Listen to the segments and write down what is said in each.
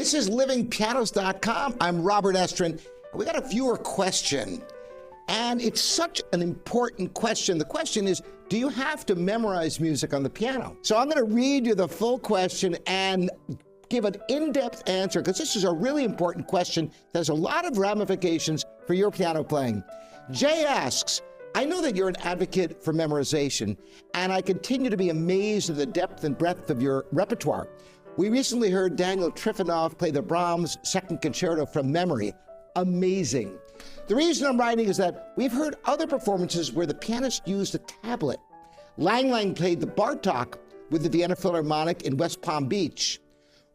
This is livingpianos.com. I'm Robert Estrin. We got a viewer question, and it's such an important question. The question is, do you have to memorize music on the piano? So I'm going to read you the full question and give an in-depth answer, because this is a really important question that has a lot of ramifications for your piano playing. Jay asks, I know that you're an advocate for memorization, and I continue to be amazed at the depth and breadth of your repertoire. We recently heard Daniel Trifonov play the Brahms Second Concerto from memory. Amazing. The reason I'm writing is that we've heard other performances where the pianist used a tablet. Lang Lang played the Bartok with the Vienna Philharmonic in West Palm Beach.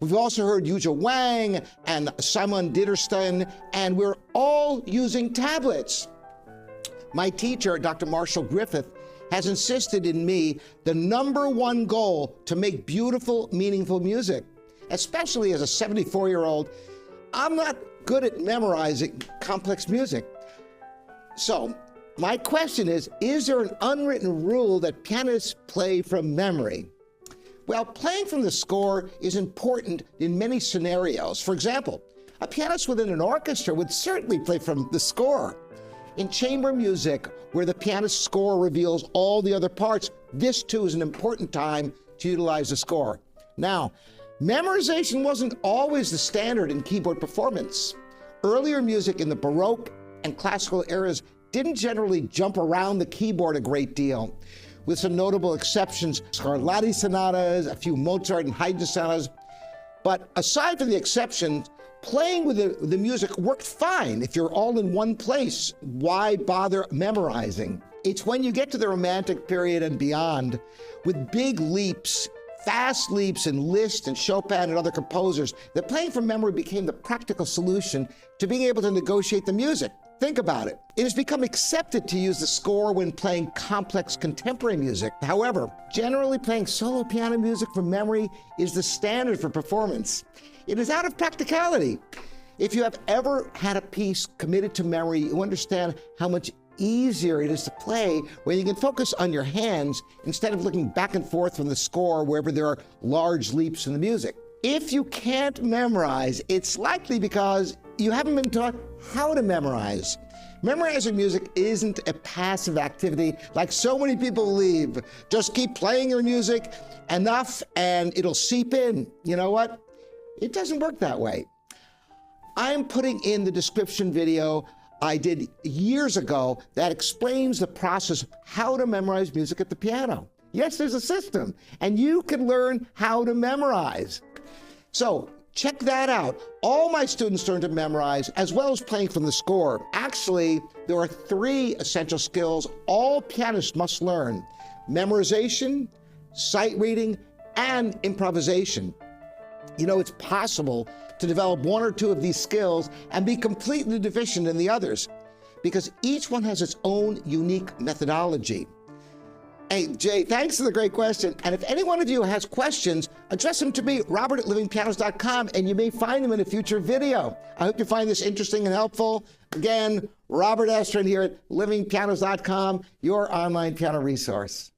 We've also heard Yuja Wang and Simon Ditterstein, and we're all using tablets. My teacher, Dr. Marshall Griffith, has insisted in me the #1 goal to make beautiful, meaningful music. Especially as a 74-year-old, I'm not good at memorizing complex music. So my question is there an unwritten rule that pianists play from memory? Well, playing from the score is important in many scenarios. For example, a pianist within an orchestra would certainly play from the score. In chamber music, where the pianist's score reveals all the other parts, this too is an important time to utilize the score. Now, memorization wasn't always the standard in keyboard performance. Earlier music in the Baroque and classical eras didn't generally jump around the keyboard a great deal, with some notable exceptions, Scarlatti sonatas, a few Mozart and Haydn sonatas. But aside from the exceptions, playing with the music worked fine. If you're all in one place, why bother memorizing? It's when you get to the Romantic period and beyond, with big leaps, fast leaps in Liszt and Chopin and other composers, that playing from memory became the practical solution to being able to negotiate the music. Think about it. It has become accepted to use the score when playing complex contemporary music. However, generally playing solo piano music from memory is the standard for performance. It is out of practicality. If you have ever had a piece committed to memory, you understand how much easier it is to play when you can focus on your hands instead of looking back and forth from the score wherever there are large leaps in the music. If you can't memorize, it's likely because you haven't been taught how to memorize. Memorizing music isn't a passive activity like so many people believe. Just keep playing your music enough and it'll seep in. You know what? It doesn't work that way. I'm putting in the description video I did years ago that explains the process of how to memorize music at the piano. Yes, there's a system, and you can learn how to memorize. So check that out. All my students learn to memorize as well as playing from the score. Actually, there are 3 essential skills all pianists must learn: memorization, sight reading, and improvisation. You know, it's possible to develop 1 or 2 of these skills and be completely deficient in the others, because each one has its own unique methodology. Hey, Jay, thanks for the great question. And if any one of you has questions, address them to me, Robert at livingpianos.com, and you may find them in a future video. I hope you find this interesting and helpful. Again, Robert Estrin here at livingpianos.com, your online piano resource.